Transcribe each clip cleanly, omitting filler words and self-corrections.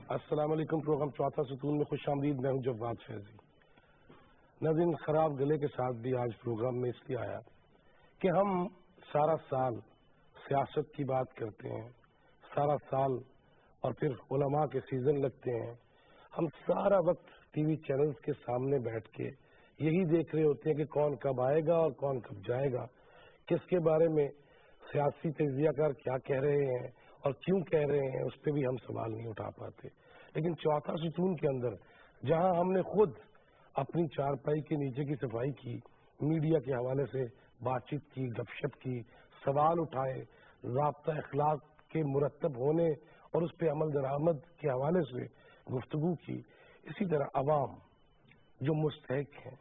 السلام علیکم. پروگرام چوتھا ستون میں خوش آمدید. میں ہوں جواد فیضی. ناظرین، خراب گلے کے ساتھ بھی آج پروگرام میں اس لیے آیا کہ ہم سارا سال سیاست کی بات کرتے ہیں، سارا سال اور پھر علماء کے سیزن لگتے ہیں. ہم سارا وقت ٹی وی چینلز کے سامنے بیٹھ کے یہی دیکھ رہے ہوتے ہیں کہ کون کب آئے گا اور کون کب جائے گا، کس کے بارے میں سیاسی تجزیہ کار کیا کہہ رہے ہیں اور کیوں کہہ رہے ہیں، اس پہ بھی ہم سوال نہیں اٹھا پاتے. لیکن چوتھا ستون کے اندر جہاں ہم نے خود اپنی چارپائی کے نیچے کی صفائی کی، میڈیا کے حوالے سے بات چیت کی، گپ شپ کی، سوال اٹھائے، ضابطہ اخلاق کے مرتب ہونے اور اس پہ عمل درآمد کے حوالے سے گفتگو کی، اسی طرح عوام جو مستحق ہیں،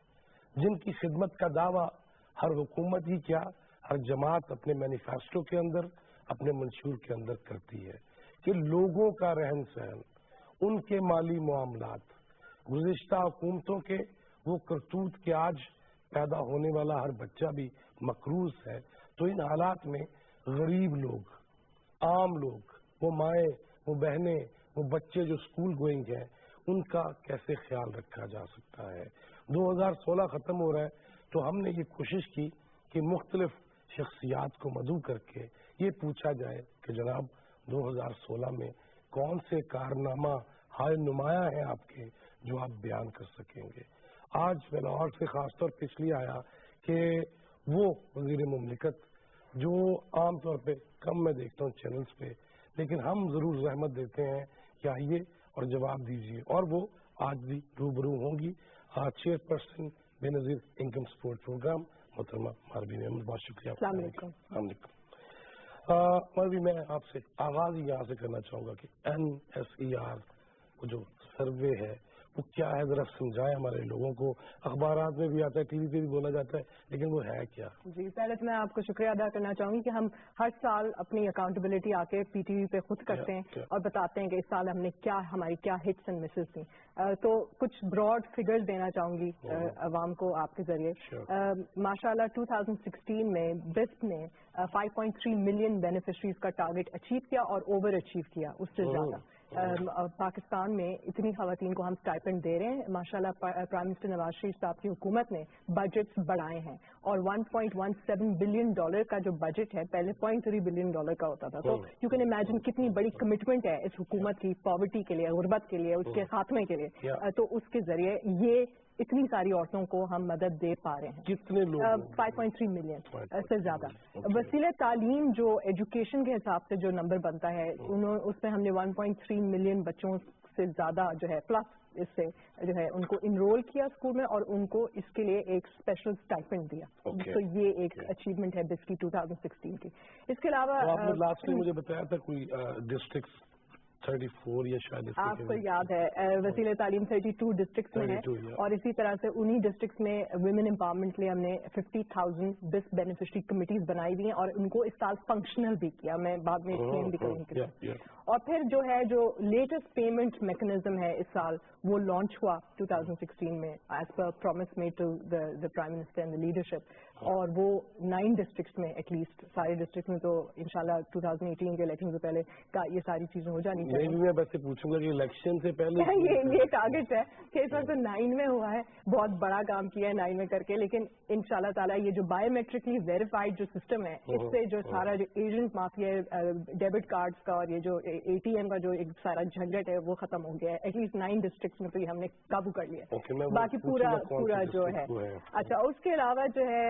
جن کی خدمت کا دعویٰ ہر حکومت ہی کیا ہر جماعت اپنے مینیفیسٹو کے اندر، اپنے منشور کے اندر کرتی ہے کہ لوگوں کا رہن سہن، ان کے مالی معاملات، گزشتہ حکومتوں کے وہ کرتوت کے آج پیدا ہونے والا ہر بچہ بھی مقروض ہے. تو ان حالات میں غریب لوگ، عام لوگ، وہ مائیں، وہ بہنیں، وہ بچے جو اسکول گوئنگ ہیں، ان کا کیسے خیال رکھا جا سکتا ہے. 2016 ختم ہو رہا ہے تو ہم نے یہ کوشش کی کہ مختلف شخصیات کو مدعو کر کے یہ پوچھا جائے کہ جناب 2016 میں کون سے کارنامہ ہائے نمایاں ہیں آپ کے جو آپ بیان کر سکیں گے. آج میں لاہور سے خاص طور پہ اس لیے آیا کہ وہ وزیر مملکت جو عام طور پہ کم میں دیکھتا ہوں چینلز پہ، لیکن ہم ضرور زحمت دیتے ہیں کہ آئیے اور جواب دیجیے، اور وہ آج بھی روبرو ہوں گی. چیئرپرسن بے نظیر انکم سپورٹ پروگرام محترمہ ماروین احمد، بہت شکریہ. السلام علیکم. السلام علیکم. ماروین، میں آپ سے آغاز ہی یہاں سے کرنا چاہوں گا کہ NSER کو جو سروے ہے وہ کیا ہے، ذرا سمجھائیں ہمارے لوگوں کو. اخبارات میں بھی آتا ہے، ٹی وی پہ بھی بولا جاتا ہے، لیکن وہ ہے کیا؟ جی، پہلے تو میں آپ کو شکریہ ادا کرنا چاہوں گی کہ ہم ہر سال اپنی اکاؤنٹیبلٹی آ کے پی ٹی وی پہ خود کرتے ہیں اور بتاتے ہیں کہ اس سال ہم نے ہماری کیا ہٹس اینڈ مسز تھیں. تو کچھ براڈ فگرز دینا چاہوں گی عوام کو آپ کے ذریعے. ماشاء اللہ 2016 میں بسپ نے 5.3 ملین بینیفیشریز کا ٹارگیٹ اچیو کیا اور اوور اچیو کیا اس سے زیادہ. پاکستان میں اتنی خواتین کو ہم اسٹائپنڈ دے رہے ہیں. ماشاءاللہ پرائم منسٹر نواز شریف صاحب کی حکومت نے بجٹس بڑھائے ہیں اور $1.17 بلین کا جو بجٹ ہے پہلے $0.3 بلین کا ہوتا تھا. تو یو کین امیجن کتنی بڑی کمٹمنٹ ہے اس حکومت کی پاورٹی کے لیے، غربت کے لیے، اس کے خاتمے کے لیے. تو اس کے ذریعے یہ اتنی ساری عورتوں کو ہم مدد دے پا رہے ہیں. کتنے لوگ؟ 5.3 ملین سے زیادہ. وسیلہ تعلیم جو ایجوکیشن کے حساب سے جو نمبر بنتا ہے اس میں ہم نے 1.3 ملین بچوں سے زیادہ جو ہے پلس اس سے جو ہے ان کو انرول کیا اسکول میں اور ان کو اس کے لیے ایک اسپیشل اسٹائپنڈ دیا. تو یہ ایک اچیومنٹ ہے بس کی 2016 کی. اس کے علاوہ آپ نے لاسٹ میں مجھے بتایا تھا کوئی ڈسٹرکٹ 34 یا شاید آپ کو یاد ہے وسیلہ تعلیم 32 ڈسٹرکٹس میں ہے اور اسی طرح سے انہی ڈسٹرکٹس میں ویمن امپاورمنٹ کے لیے ہم نے 50,000 بس بینیفیشری کمیٹیز بنائی ہوئی ہیں اور ان کو اس سال فنکشنل بھی کیا. میں بعد میں ایکسپلین بھی کروں گی. اور پھر جو ہے جو لیٹسٹ پیمنٹ میکنزم ہے اس سال وہ لانچ ہوا 2016 میں as per promise made to the prime minister and the leadership. اور وہ 9 ڈسٹرکٹس میں ایٹ لیسٹ، سارے ڈسٹرکٹ میں تو انشاءاللہ 2018 کے الیکشن سے پہلے یہ ساری چیزیں ہو جانی چاہیے. میں ویسے پوچھوں گا کہ الیکشن سے پہلے یہ ٹارگیٹ ہے کہ اس وقت 9 میں ہوا ہے. بہت بڑا کام کیا ہے 9 میں کر کے، لیکن ان شاء اللہ تعالیٰ یہ جو بایو میٹرکلی ویریفائڈ جو سسٹم ہے اس سے جو سارا جو ایجنٹ مافیا ہے ڈیبٹ کارڈز کا اور یہ جو ATM کا جو ایک سارا جھنجٹ ہے وہ ختم ہو گیا ہے. ایٹ لیسٹ 9 ڈسٹرکٹس میں تو یہ ہم نے قابو کر لیا. باقی پورا جو ہے. اچھا، اس کے علاوہ جو ہے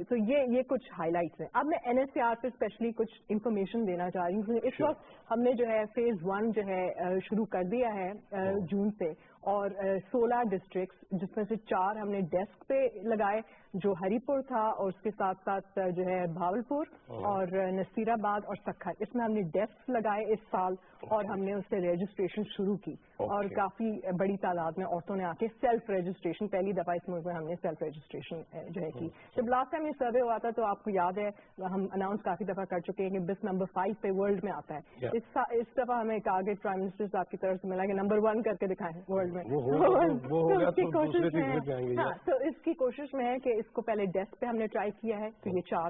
تو یہ کچھ ہائی لائٹس ہیں. اب میں NSER پہ اسپیشلی کچھ انفارمیشن دینا چاہ رہی ہوں. اس وقت ہم نے جو ہے فیز 1 جو ہے شروع کر دیا ہے جون سے اور 16 ڈسٹرکٹس جس میں سے 4 ہم نے ڈیسک پہ لگائے جو ہری پور تھا اور اس کے ساتھ ساتھ جو ہے بھاولپور اور نصیر آباد اور سکھر. اس میں ہم نے ڈیسک لگائے اس سال اور ہم نے اس سے رجسٹریشن شروع کی اور کافی بڑی تعداد میں عورتوں نے آ کے سیلف رجسٹریشن پہلی دفعہ اس ملک میں ہم نے سیلف رجسٹریشن جو ہے کی. جب لاسٹ ٹائم یہ سروے ہوا تھا تو آپ کو یاد ہے ہم اناؤنس کافی دفعہ کر چکے ہیں کہ بس نمبر 5 پہ ورلڈ میں آتا ہے. اس دفعہ ہمیں ٹارگیٹ پرائم منسٹر صاحب کی طرف سے ملا کہ نمبر 1 کر کے دکھائیں ورلڈ میں. تو اس کی کوشش میں ہے کہ اس کو پہلے ڈیسک پہ ہم نے ٹرائی کیا ہے. تو یہ 4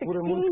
16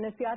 NSCR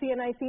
CNIC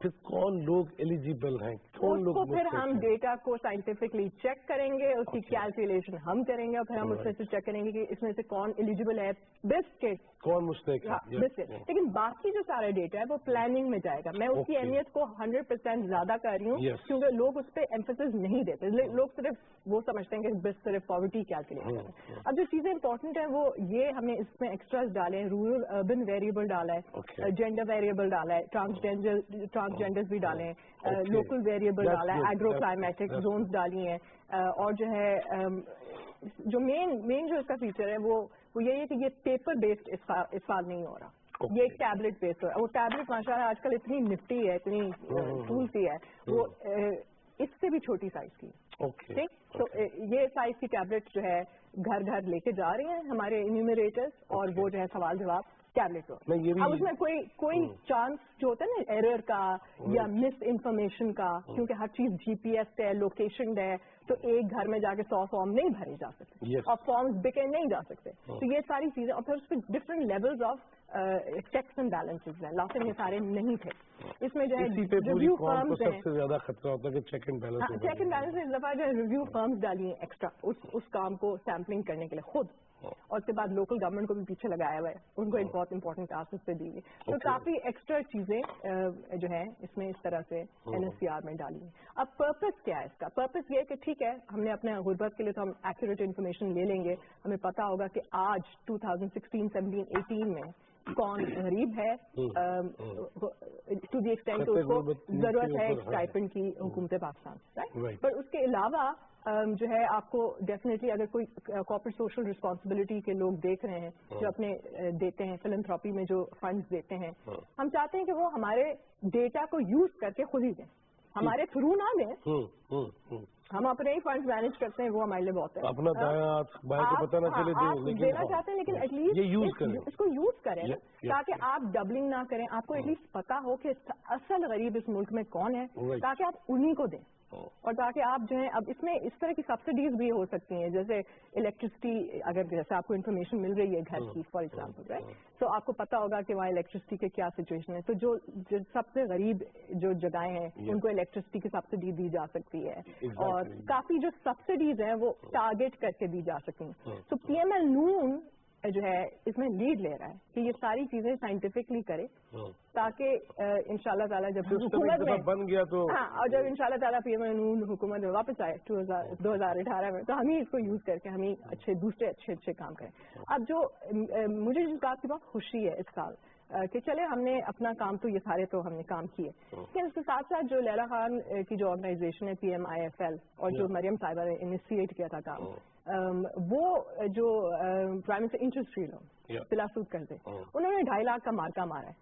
پھر کون لوگ ایلیجیبل ہیں, کون لوگ پھر ہم ڈیٹا کو سائنٹیفکلی چیک کریں گے, اس کی کیلکولیشن ہم کریں گے, اور پھر ہم اس میں سے چیک کریں گے کہ اس میں سے کون ایلیجیبل ہے, بیسٹ کیس کون مستحق ہے. لیکن باقی جو سارا ڈیٹا ہے وہ پلاننگ میں جائے گا. میں اس کی اہمیت کو 100% زیادہ کر رہی ہوں, کیونکہ لوگ اس پہ ایمفیسس نہیں دیتے. لوگ صرف وہ سمجھتے ہیں کہ بس صرف پاورٹی کیلکولیٹ کریں. اب جو چیزیں امپورٹنٹ ہیں وہ یہ ہم نے اس میں ایکسٹراز ڈالے ہیں. رورل اربن ویریبل ڈالا ہے, جینڈر ویریبل ڈالا ہے, ٹرانسجینڈرز بھی ڈالے ہیں, لوکل ویریبل ڈالا ہے, ایگرو کلائمیٹک زونز ڈالی ہیں, اور جو ہے جو مین جو اس کا فیچر ہے وہ یہی ہے کہ یہ پیپر بیسڈ اس سال نہیں ہو رہا, یہ ایک ٹیبلٹ بیسڈ ہو رہا ہے. وہ ٹیبلٹ ماشاء اللہ آج کل اتنی نفٹی ہے, اتنی ٹول سی ہے, وہ اس سے بھی چھوٹی سائز کی. ٹھیک, تو یہ سائز کی ٹیبلٹ جو ہے گھر گھر لے کے جا رہے ہیں ہمارے انیومریٹرز, اور وہ جو ہے سوال جواب ٹیبلٹ ہو. اب اس میں کوئی چانس جو ہوتا ہے نا ایرر کا یا مس انفارمیشن کا, کیونکہ ہر چیز جی پی ایس ہے, لوکیشن ہے, تو ایک گھر میں جا کے 100 فارم نہیں بھرے جا سکتے, اور فارمز بکے نہیں جا سکتے. تو یہ ساری چیزیں, اور پھر اس پہ different levels of checks and balances ہیں. لاسٹ ٹائم یہ سارے نہیں تھے. اس میں جو ہے ریویو فرمز ہیں, سب سے زیادہ خطرہ ہوتا ہے کہ check and balance. Check and balance اس دفعہ جو ہے ریویو فرمز ڈالی ہیں ایکسٹرا اس کام کو سیمپلنگ کرنے کے لیے خود, اور اس کے بعد لوکل گورنمنٹ کو بھی پیچھے لگایا ہوا ہے, ان کو ایک بہت امپورٹنٹ ٹاسک پہ دی گئی. تو کافی ایکسٹرا چیزیں جو ہیں اس میں اس طرح سے این ایس سی آر میں ڈالی ہیں. اب پرپز کیا ہے اس کا؟ پرپز یہ ہے کہ ٹھیک ہے ہم نے اپنے غربت کے لیے تو ہم ایکوریٹ انفارمیشن لے لیں گے, ہمیں پتا ہوگا کہ آج 2016, 17, 18 میں کون غریب ہے, ٹو دی ایکسٹینٹ اس کو ضرورت ہے اسٹائپنڈ کی حکومت پاکستان. پر اس کے علاوہ جو ہے آپ کو ڈیفینیٹلی اگر کوئی کارپوریٹ سوشل رسپانسبلٹی کے لوگ دیکھ رہے ہیں جو اپنے دیتے ہیں فلنتھراپی میں جو فنڈز دیتے ہیں, ہم چاہتے ہیں کہ وہ ہمارے ڈیٹا کو یوز کر کے خود ہی دیں, ہمارے تھرو نہ دیں. ہم اپنے ہی فنڈز مینج کرتے ہیں, وہ ہمارے لیے بہت ہے. اپنا آپ دینا چاہتے ہیں لیکن ایٹ لیسٹ اس کو یوز کریں نا, تاکہ آپ ڈبلنگ نہ کریں. آپ کو ایٹ لیسٹ پتا ہو کہ اصل غریب اس ملک میں کون ہے, تاکہ آپ انہیں کو دیں. اور تاکہ آپ جو ہیں, اب اس میں اس طرح کی سبسڈیز بھی ہو سکتی ہیں, جیسے الیکٹریسٹی, اگر جیسے آپ کو انفارمیشن مل رہی ہے گھر کی فار ایگزامپل, رائٹ, تو آپ کو پتا ہوگا کہ وہاں الیکٹریسٹی کے کیا سچویشن ہے. تو جو سب سے غریب جو جگہیں ہیں ان کو الیکٹریسٹی کی سبسڈی دی جا سکتی ہے, اور کافی جو سبسڈیز ہیں وہ ٹارگیٹ کر کے دی جا سکتی ہیں. تو پی ایم ایل نون جو ہے اس میں لیڈ لے رہا ہے کہ یہ ساری چیزیں سائنٹیفکلی کرے, تاکہ انشاءاللہ تعالیٰ جب حکومت میں بن گیا تو, اور جب انشاءاللہ تعالیٰ پی ایم ایل نون حکومت میں واپس آئے 2018 میں, تو ہم ہی اس کو یوز کر کے ہم ہی دوسرے اچھے کام کریں. اب جو مجھے جس بات کی بہت خوشی ہے اس سال کہ چلے ہم نے اپنا کام تو یہ سارے تو ہم نے کام کیے, لیکن اس کے ساتھ ساتھ جو لیلا خان کی جو آرگنائزیشن ہے P M I F L, اور جو مریم صاحبہ نے انیشیٹ کیا تھا کام, وہ جو prime minister interest free loan بلا سود کر دے, انہوں نے 2.5 لاکھ کا مارکا مارا ہے.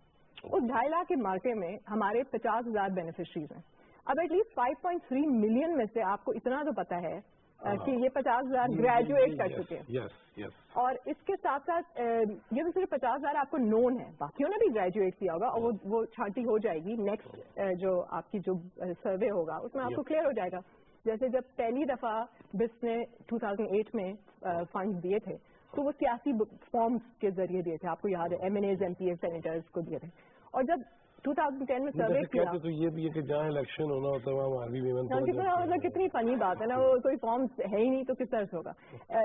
اس 2.5 لاکھ کے مارکے میں ہمارے 50,000 بینیفیشریز ہیں. اب ایٹ لیسٹ 5.3 ملین میں سے آپ کو اتنا تو پتا ہے کہ یہ 50,000 گریجویٹ کر چکے ہیں, اور اس کے ساتھ ساتھ یہ تو صرف 50,000 آپ کو نون ہے, باقیوں نے بھی گریجویٹ کیا ہوگا, اور وہ چھانٹی ہو جائے گی نیکسٹ جو آپ کی جو سروے ہوگا اس میں آپ کو کلیئر ہو جائے گا. جیسے جب پہلی دفعہ بس نے 2008 میں فنڈ دیے تھے تو وہ سیاسی فارمز کے ذریعے دیے تھے, آپ کو یاد ہے, M N As, M P S, senators کو دیے تھے. اور جب 2010 میں سروے کیا تو یہ بھی ہے کہ جہاں الیکشن ہونا ہوتا ہے وہاں آرمی مطلب کتنی فنی بات ہے نا, وہ کوئی فارمز ہے ہی نہیں تو کس طرح سے ہوگا.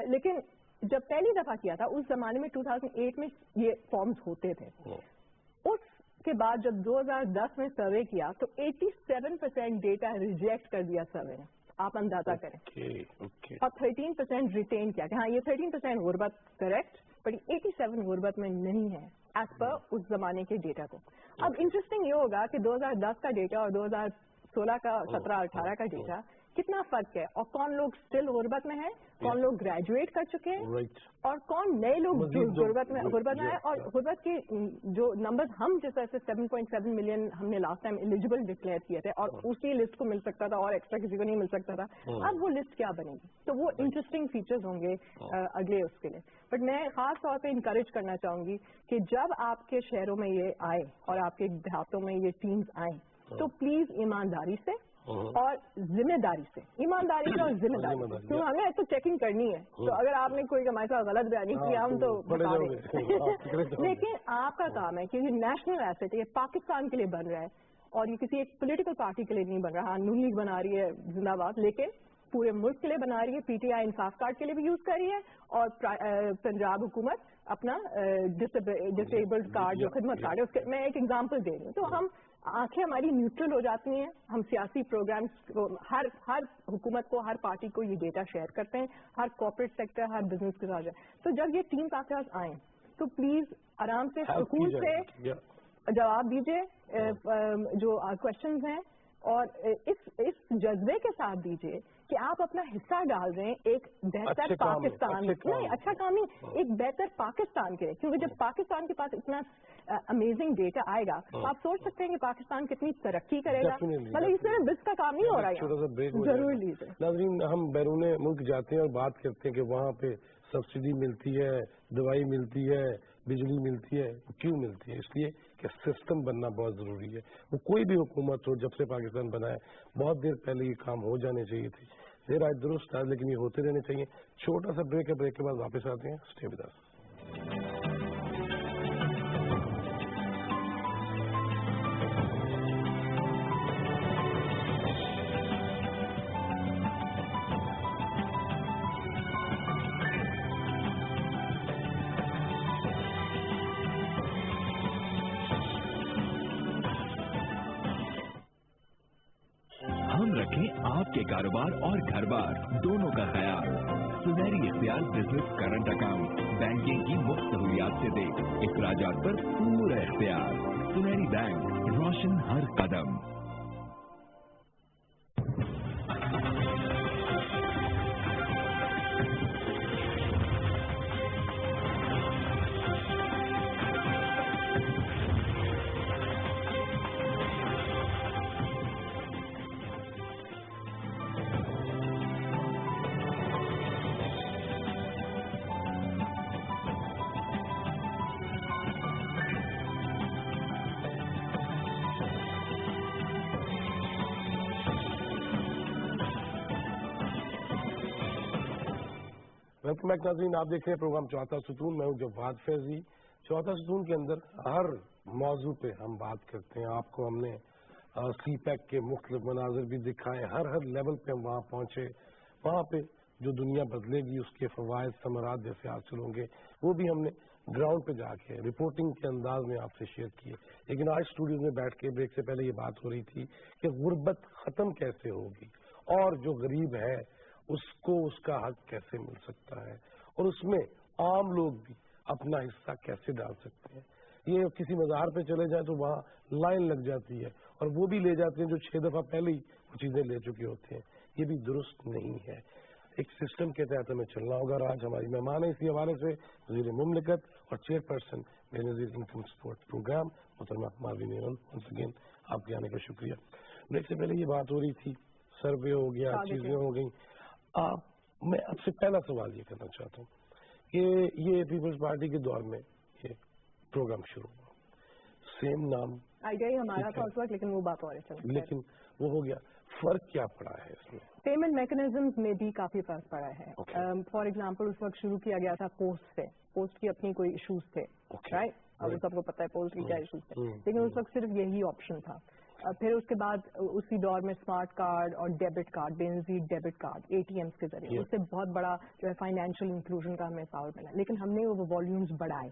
لیکن جب پہلی دفعہ کیا تھا اس زمانے میں 2008 میں یہ فارمز ہوتے تھے. اس کے بعد جب 2010 میں سروے کیا تو 87% ڈیٹا ریجیکٹ کر دیا سروے نے, آپ اندازہ کریں, اور 13% ریٹین کیا کہ ہاں یہ 13% غربت کریکٹ, بٹ 87 غربت میں نہیں ہے ایز پر اس زمانے کے ڈیٹا کو. اب انٹرسٹنگ یہ ہوگا کہ 2010 کا ڈیٹا اور 2016 کا 17-18 کا ڈیٹا کتنا فرق ہے, اور کون لوگ اسٹل غربت میں ہیں, کون لوگ گریجویٹ کر چکے ہیں, اور کون نئے لوگ غربت میں ہیں. اور غربت کے جو نمبر ہم جس طرح سے 7.7 ملین ہم نے لاسٹ ٹائم ایلیجیبل ڈکلیئر کیے تھے, اور اسی لسٹ کو مل سکتا تھا اور ایکسٹرا کسی کو نہیں مل سکتا تھا, اب وہ لسٹ کیا بنے گی, تو وہ انٹرسٹنگ فیچرز ہوں گے اگلے اس کے لیے. بٹ میں خاص طور پہ انکریج کرنا چاہوں گی کہ جب آپ کے شہروں میں یہ آئے اور آپ کے دیہاتوں میں یہ ٹیمز آئیں تو پلیز ایمانداری سے اور ذمہ داری سے, ایمانداری سے اور ذمہ داری سے, کیوں ہمیں تو چیکنگ کرنی ہے, تو اگر آپ نے کوئی ہمارے ساتھ غلط بیانی کیا ہم تو بتا دیں. لیکن آپ کا کام ہے کہ یہ نیشنل ایسٹ ہے, یہ پاکستان کے لیے بن رہا ہے, اور یہ کسی ایک پولیٹیکل پارٹی کے لیے نہیں بن رہا. نون لیگ بنا رہی ہے زندہ باد, لیکن پورے ملک کے لیے بنا رہی ہے. پی ٹی آئی انصاف کارڈ کے لیے بھی یوز کر رہی ہے, اور پنجاب حکومت اپنا ڈسیبلڈ کارڈ جو خدمت کارڈ ہے اس کے, میں ایک ایگزامپل دے رہی ہوں. تو ہم آنکھیں ہماری نیوٹرل ہو جاتی ہیں. ہم سیاسی پروگرامس کو ہر حکومت کو, ہر پارٹی کو یہ ڈیٹا شیئر کرتے ہیں, ہر کارپوریٹ سیکٹر, ہر بزنس کے ساتھ. تو جب یہ تین طاقت آئیں تو پلیز آرام سے سکون سے جواب دیجیے جو کوشچنز ہیں, اور اس جذبے کے ساتھ دیجیے کہ آپ اپنا حصہ ڈال رہے ہیں ایک بہتر پاکستان, نہیں اچھا کام نہیں, ایک بہتر پاکستان کے, کیونکہ جب پاکستان کے پاس اتنا امیزنگ ڈیٹا آئے گا آپ سوچ سکتے ہیں کہ پاکستان کتنی ترقی کرے گا. مطلب اس میں بس کا کام نہیں ہو رہا. ضرور لیجیے. ناظرین, ہم بیرون ملک جاتے ہیں اور بات کرتے ہیں کہ وہاں پہ سبسڈی ملتی ہے, دوائی ملتی ہے, بجلی ملتی ہے. کیوں ملتی ہے؟ اس لیے کہ سسٹم بننا بہت ضروری ہے. وہ کوئی بھی حکومت ہو, جب سے پاکستان بنا ہے بہت دیر پہلے یہ کام ہو جانے چاہیے تھے. دیر آج درست ہے, لیکن یہ ہوتے رہنے چاہیے. چھوٹا سا بریک ہے, بریک کے بعد واپس آتے ہیں. Stay with us. ہم رکھیں آپ کے کاروبار اور گھر بار دونوں کا خیال. سنہری اختیار بزنس کرنٹ اکاؤنٹ بینکنگ کی مفت سہولیات سے دے, اخراجات پر پورا اختیار. سنہری بینک, روشن ہر قدم. ویلکم بیک ناظرین, آپ دیکھ رہے ہیں پروگرام چوتھا ستون. میں ہوں جواد فیضی. چوتھا ستون کے اندر ہر موضوع پہ ہم بات کرتے ہیں. آپ کو ہم نے سی پیک کے مختلف مناظر بھی دکھائے. ہر لیول پہ ہم وہاں پہنچے. وہاں پہ جو دنیا بدلے گی اس کے فوائد ثمرات جیسے حاصل ہوں گے وہ بھی ہم نے گراؤنڈ پہ جا کے رپورٹنگ کے انداز میں آپ سے شیئر کیے. لیکن آج اسٹوڈیو میں بیٹھ کے بریک سے پہلے یہ بات ہو رہی تھی کہ غربت ختم کیسے ہوگی, اور جو غریب ہے اس کو اس کا حق کیسے مل سکتا ہے, اور اس میں عام لوگ بھی اپنا حصہ کیسے ڈال سکتے ہیں. یہ کسی مزار پہ چلے جائیں تو وہاں لائن لگ جاتی ہے, اور وہ بھی لے جاتے ہیں جو 6 دفعہ پہلے ہی وہ چیزیں لے چکے ہوتے ہیں. یہ بھی درست نہیں ہے. ایک سسٹم کے تحت ہمیں چلنا ہوگا. اور آج ہماری مہمان ہے اسی حوالے سے وزیر مملکت اور چیئرپرسن بے نظیر انکم سپورٹ پروگرام محترمہ ماروین ایران. ونس اگین آپ کے آنے کا شکریہ. بریک سے پہلے یہ بات ہو رہی تھی, سروے ہو گیا, چیزیں ہو گئی. میں آپ سے پہلا سوال یہ کرنا چاہتا ہوں کہ یہ پیپلز پارٹی کے دور میں یہ پروگرام شروع ہوا, سیم نام ہمارا تھا اس وقت, لیکن وہ بات اور ہے, لیکن وہ ہو گیا. فرق کیا پڑا ہے اس میں؟ پیمنٹ میکنزمز میں بھی کافی فرق پڑا ہے. فار ایگزامپل اس وقت شروع کیا گیا تھا پوسٹ سے. پوسٹ کی اپنی کوئی ایشوز تھے, رائٹ, اب سب کو پتا ہے پوسٹ کی کیا ایشوز تھے, لیکن اس وقت صرف یہی آپشن تھا. پھر اس کے بعد اسی دور میں اسمارٹ کارڈ اور debit card, Benazir debit card A T Ms کے ذریعے, اس سے بہت بڑا جو ہے فائنینشیل انکلوژن کا ہمیں پاور ملا. لیکن ہم نے وہ والیومز بڑھائے,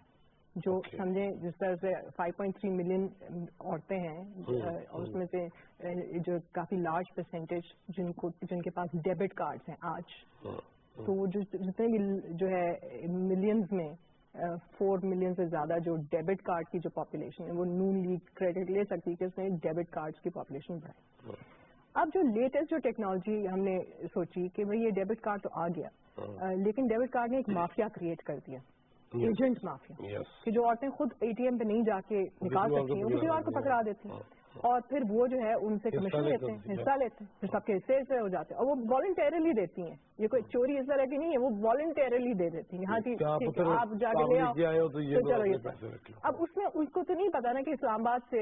جو سمجھیں جس طرح سے 5.3 ملین عورتیں ہیں, اور اس میں سے جو کافی لارج پرسنٹیج جن کے پاس ڈیبٹ کارڈز ہیں آج, تو وہ جتنے بھی جو ہے ملینز میں 4 ملین سے زیادہ جو ڈیبٹ کارڈ کی جو پاپولیشن ہے وہ نون لیگ کریڈٹ لے سکتی کہ اس نے ڈیبٹ کارڈز کی پاپولیشن بڑھائی. اب جو لیٹسٹ جو ٹیکنالوجی ہم نے سوچی کہ بھائی یہ ڈیبٹ کارڈ تو آ گیا, لیکن ڈیبٹ کارڈ نے ایک مافیا کریٹ کر دیا, ایجنٹ مافیا, کہ جو عورتیں خود اے ٹی ایم پہ نہیں جا کے نکال سکتی ہیں, وہ کسی اور کو پکڑا دیتی ہیں, اور پھر وہ جو ہے ان سے کمیشن لیتے ہیں, حصہ لیتے ہیں, پھر سب کے حصے سے ہو جاتے ہیں, اور وہ والنٹیرلی دیتی ہیں. یہ کوئی چوری اس طرح کی نہیں ہے, وہ والنٹیرلی دے دیتی ہیں. ہاں جی آپ جا کے لے آؤ تو چلو یہ. اب اس میں اس کو تو نہیں پتا نا کہ اسلام آباد سے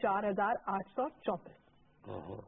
4834।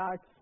8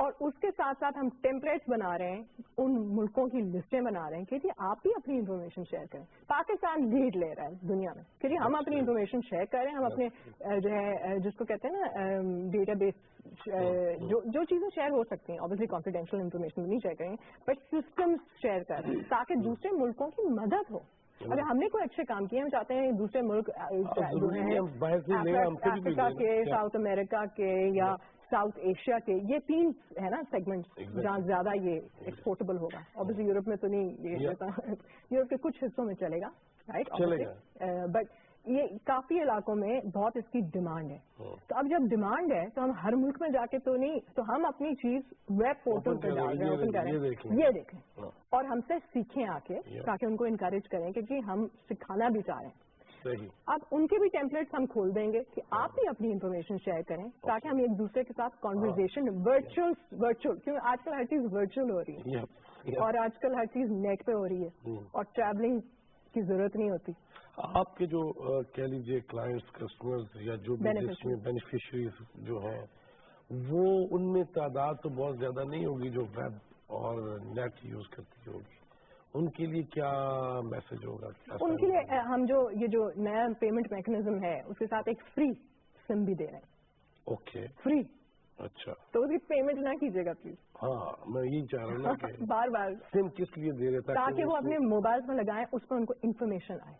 اور اس کے ساتھ ساتھ ہم ٹیمپلیٹس بنا رہے ہیں, ان ملکوں کی لسٹیں بنا رہے ہیں کہ جی آپ بھی اپنی انفارمیشن شیئر کریں. پاکستان لیڈ لے رہا ہے دنیا میں کہ جی ہم اپنی انفارمیشن شیئر کریں, ہم اپنے جو ہے جس کو کہتے ہیں نا ڈیٹا بیس, جو چیزیں شیئر ہو سکتی ہیں obviously confidential انفارمیشن نہیں شیئر کریں بٹ سسٹمز شیئر کریں تاکہ دوسرے ملکوں کی مدد ہو. اگر ہم نے کوئی اچھے کام کیے, ہم چاہتے ہیں دوسرے ملک جو ہیں افریقہ کے, ساؤتھ امریکہ کے یا ساؤتھ ایشیا کے, یہ 3 ہے نا سیگمنٹس جہاں زیادہ یہ ایکسپورٹیبل ہوگا. obviously یورپ میں تو نہیں, یورپ کے کچھ حصوں میں چلے گا رائٹ, بٹ یہ کافی علاقوں میں بہت اس کی ڈیمانڈ ہے. تو اب جب ڈیمانڈ ہے تو ہم ہر ملک میں جا کے تو نہیں, تو ہم اپنی چیز ویب پورٹل پہ ڈال رہے ہیں, اوپن کریں, یہ دیکھیں اور ہم سے سیکھیں آ کے, تاکہ ان کو انکریج کریں کہ جی ہم سکھانا بھی چاہ رہے ہیں. اب ان کے بھی ٹیمپلیٹس ہم کھول دیں گے کہ آپ بھی اپنی انفارمیشن شیئر کریں تاکہ ہم ایک دوسرے کے ساتھ کانورزیشن ورچوئل, کیونکہ آج کل ہر چیز ورچوئل ہو رہی ہے اور آج کل ہر چیز نیٹ پہ ہو رہی ہے اور ٹریولنگ کی ضرورت نہیں ہوتی. آپ کے جو کہہ لیجیے کلائنٹس, کسٹمرز یا جو بینیفیشریز جو ہیں, وہ ان میں تعداد تو بہت زیادہ نہیں ہوگی جو ویب اور نیٹ یوز کرتی ہوگی, ان کے لیے کیا میسج ہوگا؟ ان کے لیے ہم یہ جو نیا پیمنٹ میکنزم ہے اس کے ساتھ ایک فری سم بھی دے رہے ہیں. Okay, free. اچھا, تو اس کی پیمنٹ نہ کیجیے گا پلیز. ہاں میں یہی چاہ رہا ہوں نا کہ بار بار سم کس لیے دے رہے تاکہ وہ اپنے موبائل میں لگائیں, اس پر ان کو انفارمیشن آئے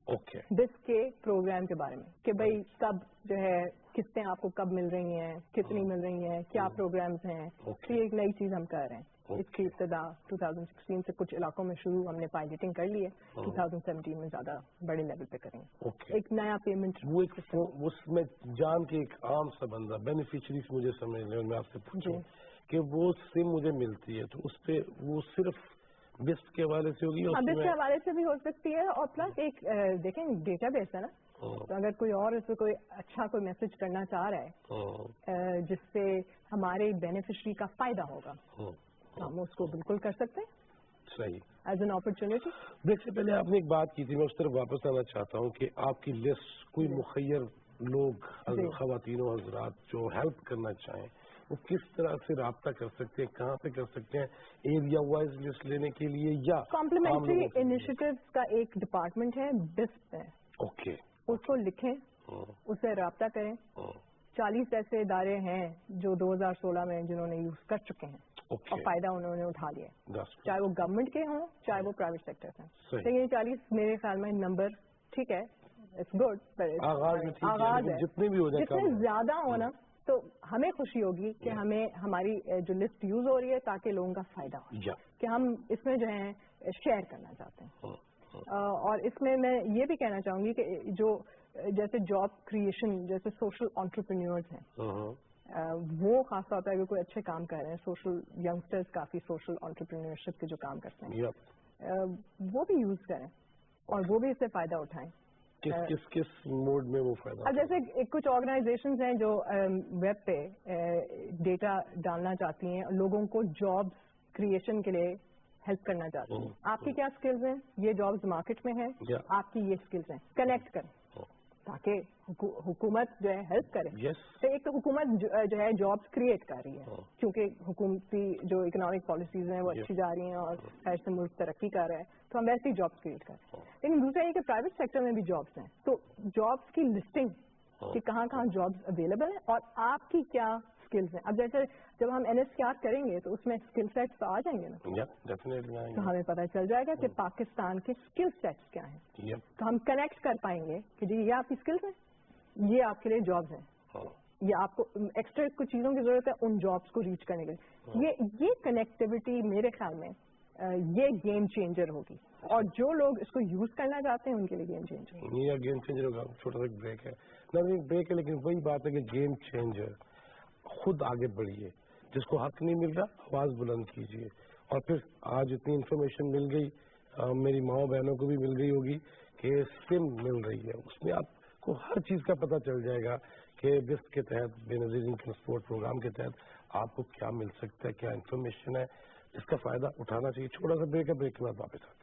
اوکے ڈس کے پروگرام کے بارے میں کہ بھائی کب جو ہے قسطیں آپ کو کب مل رہی ہیں, کتنی مل رہی ہیں, کیا پروگرامز ہیں. تو یہ ایک نئی چیز ہم کر رہے ہیں. اس کی ابتدا 2016 سے کچھ علاقوں میں شروع ہم نے پائلٹنگ کر لی ہے, 2017 میں زیادہ بڑے لیول پہ کریں گے. ایک نیا پیمنٹ اس میں جان کے ایک عام سا بندہ بینیفیشریز مجھے سمجھ لیں, میں آپ سے پوچھوں کہ وہ سم مجھے ملتی ہے تو اس پہ وہ صرف بسٹ کے حوالے سے ہوگی؟ بسٹ کے حوالے سے بھی ہو سکتی ہے, اور پلس ایک دیکھیں ڈیٹا بیس ہے نا, تو اگر کوئی اور اس کو کوئی اچھا کوئی میسج کرنا چاہ رہا ہے جس سے ہمارے بینیفیشری کا فائدہ ہوگا, ہم اس کو بالکل کر سکتے ہیں. صحیح, ایز این اپرچونٹی. دیکھ سے پہلے آپ نے ایک بات کی تھی, میں اس طرف واپس آنا چاہتا ہوں کہ آپ کی لسٹ کوئی مخیر لوگ, خواتین و حضرات جو ہیلپ کرنا چاہیں, وہ کس طرح سے رابطہ کر سکتے ہیں, کہاں پہ کر سکتے ہیں, ایریا وائز لسٹ لینے کے لیے یا کمپلیمنٹری انیشیٹیوز کا ایک ڈپارٹمنٹ ہے بسٹ ہے, اوکے, اس کو لکھیں, اس سے رابطہ کریں. 40 ایسے ادارے ہیں جو 2016 میں جنہوں نے یوز کر چکے ہیں اور فائدہ انہوں نے اٹھا لیا, چاہے وہ گورنمنٹ کے ہوں چاہے وہ پرائیویٹ سیکٹر ہیں. تو یہ 40 میرے خیال میں نمبر ٹھیک ہے, اٹس گڈ, آغاز ہے. جتنے زیادہ ہونا تو ہمیں خوشی ہوگی کہ ہمیں ہماری جو لسٹ یوز ہو رہی ہے تاکہ لوگوں کا فائدہ ہو, کہ ہم اس میں جو ہے شیئر کرنا چاہتے ہیں. اور اس میں یہ بھی کہنا چاہوں گی کہ جو جیسے جاب کریشن, جیسے سوشل انٹرپرینیورز ہیں, وہ خاص طور پر اگر کوئی اچھے کام کر رہے ہیں, سوشل ینگسٹرز کافی سوشل انٹرپرینیورشپ کے جو کام کرتے ہیں, وہ بھی یوز کریں اور وہ بھی اس سے فائدہ اٹھائیں. کس موڈ میں وہ فائدہ؟ اب جیسے کچھ آرگنائزیشنز ہیں جو ویب پہ ڈیٹا ڈالنا چاہتی ہیں, لوگوں کو جابس کریشن کے لیے ہیلپ کرنا چاہتی ہیں. آپ کی کیا اسکلز ہیں, یہ جابس مارکیٹ میں ہیں, آپ کی یہ اسکلز ہیں, کنیکٹ کریں تاکہ حکومت جو ہے ہیلپ کرے. تو ایک تو حکومت جو ہے جابس کریٹ کر رہی ہے کیونکہ حکومتی جو اکنامک پالیسیز ہیں وہ اچھی جا رہی ہیں اور خیر سے ملک ترقی کر رہا ہے, تو ہم ویسے ہی جابس کریٹ کر رہے ہیں. لیکن دوسرا یہ کہ پرائیویٹ سیکٹر میں بھی جابس ہیں, تو جابس کی لسٹنگ کہ کہاں کہاں جابس اویلیبل ہیں اور آپ کی کیا اسکلز ہیں. اب جیسے جب ہم NSCR کریں گے تو اس میں اسکل سیٹس آ جائیں گے نا, تو ہمیں پتہ چل جائے گا کہ پاکستان کے اسکل سیٹس کیا ہیں, تو ہم کنیکٹ کر پائیں گے کہ جی یہ آپ کی اسکلز ہیں, یہ آپ کے لیے جابس ہیں, یہ آپ کو ایکسٹرا کچھ چیزوں کی ضرورت ہے ان جابس کو ریچ کرنے کے لیے. یہ کنیکٹیوٹی میرے خیال میں یہ گیم چینجر ہوگی, اور جو لوگ اس کو یوز کرنا چاہتے ہیں ان کے لیے گیم چینجر ہوگی. یہ گیم چینجر ہوگا. چھوٹا سا بریک ہے, بریک ہے, لیکن وہی بات ہے کہ گیم چینجر خود آگے بڑھیے, جس کو حق نہیں مل رہا آواز بلند کیجیے. اور پھر آج اتنی انفارمیشن مل گئی, میری ماؤں بہنوں کو بھی مل گئی ہوگی کہ سم مل رہی ہے, اس میں آپ کو ہر چیز کا پتہ چل جائے گا کہ بسٹ کے تحت, بے نظیر انکم سپورٹ پروگرام کے تحت آپ کو کیا مل سکتا ہے, کیا انفارمیشن ہے, اس کا فائدہ اٹھانا چاہیے. چھوٹا سا بریک ہے, بریک کے بعد واپس آتے ہیں.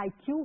IQ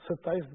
27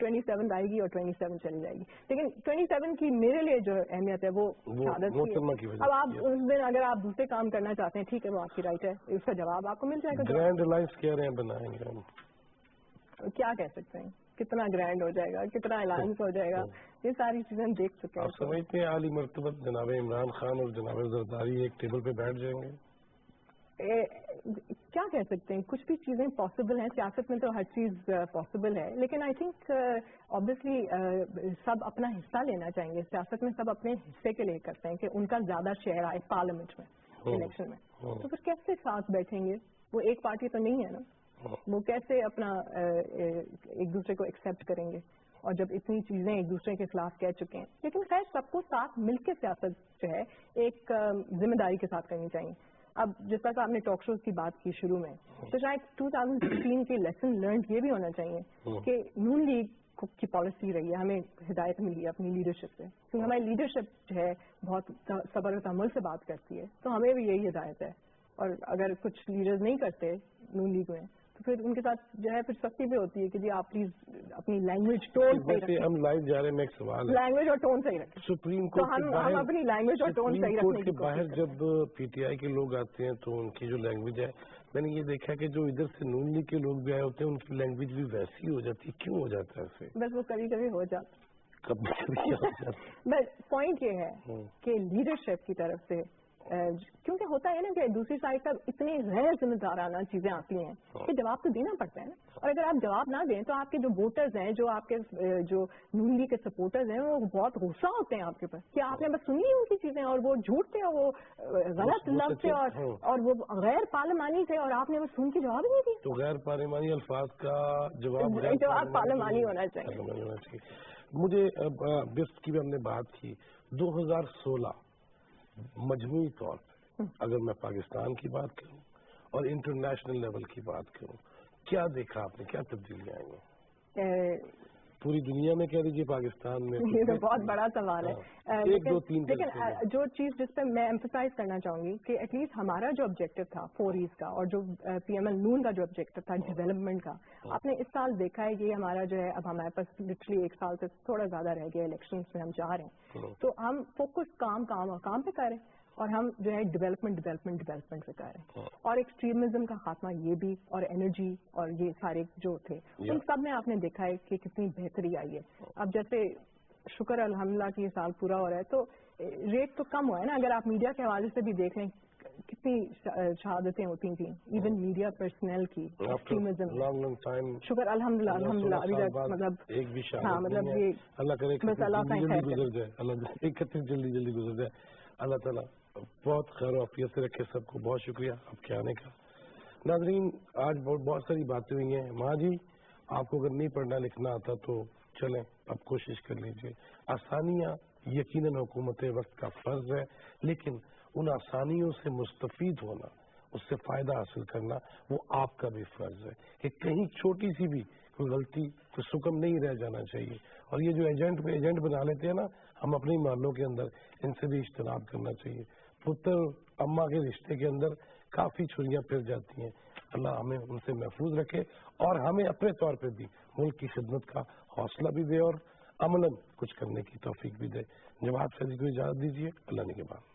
27 آئے گی اور 27 چلی جائے گی. لیکن 27 کی میرے لیے جو اہمیت ہے وہ شہادت کی ہے. اب آپ اس دن اگر آپ دوسرے کام کرنا چاہتے ہیں ٹھیک ہے وہ آپ کی رائٹ ہے, اس کا جواب آپ کو مل جائے گا. گرینڈ الائنس کہہ رہے ہیں بنائیں گے ہم, کیا کہہ سکتے ہیں کتنا گرینڈ ہو جائے گا, کتنا الائنس ہو جائے گا, یہ ساری چیزیں ہم دیکھ چکے ہیں. آپ سمجھتے ہیں عالی مرتبہ جناب عمران خان اور جناب زرداری ایک ٹیبل پہ بیٹھ جائیں گے؟ کیا کہہ سکتے ہیں, کچھ بھی چیزیں پاسبل ہیں, سیاست میں تو ہر چیز پاسبل ہے, لیکن آئی تھنک آبویسلی سب اپنا حصہ لینا چاہیں گے. سیاست میں سب اپنے حصے کے لیے کرتے ہیں کہ ان کا زیادہ شیئر آئے پارلیمنٹ میں, الیکشن میں. تو پھر کیسے ساتھ بیٹھیں گے؟ وہ ایک پارٹی تو نہیں ہے نا, وہ کیسے اپنا ایک دوسرے کو ایکسپٹ کریں گے؟ اور جب اتنی چیزیں ایک دوسرے کے خلاف کہہ چکے ہیں. لیکن خیر سب کو ساتھ مل کے سیاست جو ہے ایک ذمہ داری کے ساتھ کرنی چاہیے. اب جس طرح آپ نے ٹاک شوز کی بات کی شروع میں, تو شاید 2016 کے لیسن لرنڈ یہ بھی ہونا چاہیے کہ نون لیگ کی پالیسی رہی ہے, ہمیں ہدایت ملی ہے اپنی لیڈرشپ سے, کیونکہ ہماری لیڈرشپ جو ہے بہت صبر و تحمل سے بات کرتی ہے, تو ہمیں بھی یہی ہدایت ہے. اور اگر کچھ لیڈرز نہیں کرتے نون لیگ میں تو پھر ان کے ساتھ جو ہے پھر سختی بھی ہوتی ہے کہ جی آپ پلیز اپنی لینگویج ٹون صحیح رکھیں. ہم لائیو جا رہے ہیں, میں ایک سوال ہے, لینگویج اور ٹون صحیح رکھیں. سپریم تو کورٹ ہم اپنی لینگویج اور ٹون صحیح رکھنے کی باہر جب پی ٹی آئی کے لوگ آتے ہیں تو ان کی جو لینگویج ہے, میں نے یہ دیکھا کہ جو ادھر سے نون لیگ کے لوگ بھی آئے ہوتے ہیں ان کی لینگویج بھی ویسی ہو جاتی ہے. کیوں ہو جاتا ہے ایسے؟ بس وہ کبھی کبھی ہو جاتا, کبھی کبھی ہو جاتا. بس پوائنٹ یہ ہے کہ لیڈرشپ کی طرف سے, کیونکہ ہوتا ہے نا کہ دوسری سائڈ کا اتنی غیر ذمہ دارانہ چیزیں آتی ہیں کہ جواب تو دینا پڑتا ہے نا. اور اگر آپ جواب نہ دیں تو آپ کے جو ووٹرز ہیں, جو آپ کے جو نون لیگ کے سپورٹرز ہیں, وہ بہت غصہ ہوتے ہیں آپ کے پاس کہ آپ نے بس سنی ان کی چیزیں اور وہ جھوٹ تھے اور وہ غلط لفظ تھے اور وہ غیر پارلیمانی تھے اور آپ نے وہ سن کے جواب نہیں دیا. تو غیر پارلیمانی الفاظ کا جواب پارلیمانی ہونا چاہیے. مجھے بسٹ کی بھی ہم نے بات کی, 2016 مجموعی طور پہ اگر میں پاکستان کی بات کروں اور انٹرنیشنل لیول کی بات کروں, کیا دیکھا آپ نے, کیا تبدیلیاں آئی ہیں پوری دنیا میں, کہہ دیجیے پاکستان میں؟ یہ تو بہت بڑا سوال ہے. لیکن جو چیز جس پہ میں ایمفسائز کرنا چاہوں گی کہ ایٹ لیسٹ ہمارا جو آبجیکٹو تھا 4 ایز کا اور جو پی ایم ایل نون کا جو آبجیکٹو تھا ڈیولپمنٹ کا, آپ نے اس سال دیکھا ہے کہ ہمارا جو ہے اب ہمارے پاس لٹرلی 1 سال سے تھوڑا زیادہ رہ گیا الیکشنز میں ہم جا رہے ہیں, تو ہم فوکس کام پہ کر رہے ہیں اور ہم جو ہے ڈیولپمنٹ پہ کر رہے ہیں. اور ایکسٹریمزم کا خاتمہ یہ بھی, اور انرجی اور یہ سارے جو تھے ان سب میں آپ نے دیکھا ہے کہ کتنی بہتری آئی ہے. اب جیسے شکر الحمدللہ کی یہ سال پورا ہو رہا ہے تو ریٹ تو کم ہوا ہے نا. اگر آپ میڈیا کے حوالے سے بھی دیکھ لیں کتنی شہادتیں ہوتی تھیں ایون میڈیا پرسنل کی ایکسٹریمزم. شکر الحمدللہ ابھی تک مطلب یہ اللہ کرے جلدی گزر جائے. اللہ تعالیٰ بہت خیر و عافیت سے رکھے سب کو. بہت شکریہ آپ کے آنے کا. ناظرین آج بہت ساری باتیں ہوئی ہیں. ماں جی آپ کو اگر نہیں پڑھنا لکھنا آتا تو چلیں اب کوشش کر لیجئے. آسانیاں یقیناً حکومت وقت کا فرض ہے, لیکن ان آسانیوں سے مستفید ہونا, اس سے فائدہ حاصل کرنا وہ آپ کا بھی فرض ہے کہ کہیں چھوٹی سی بھی کوئی غلطی کوئی سکم نہیں رہ جانا چاہیے. اور یہ جو ایجنٹ بنا لیتے ہیں نا, ہم اپنے محلوں کے اندر ان سے بھی اجتناب کرنا چاہیے. پتر اماں کے رشتے کے اندر کافی چھریاں پھر جاتی ہیں. اللہ ہمیں ان سے محفوظ رکھے اور ہمیں اپنے طور پہ بھی ملک کی خدمت کا حوصلہ بھی دے اور عملاً کچھ کرنے کی توفیق بھی دے. جواب سے کو اجازت دیجیے. اللہ نے کے بعد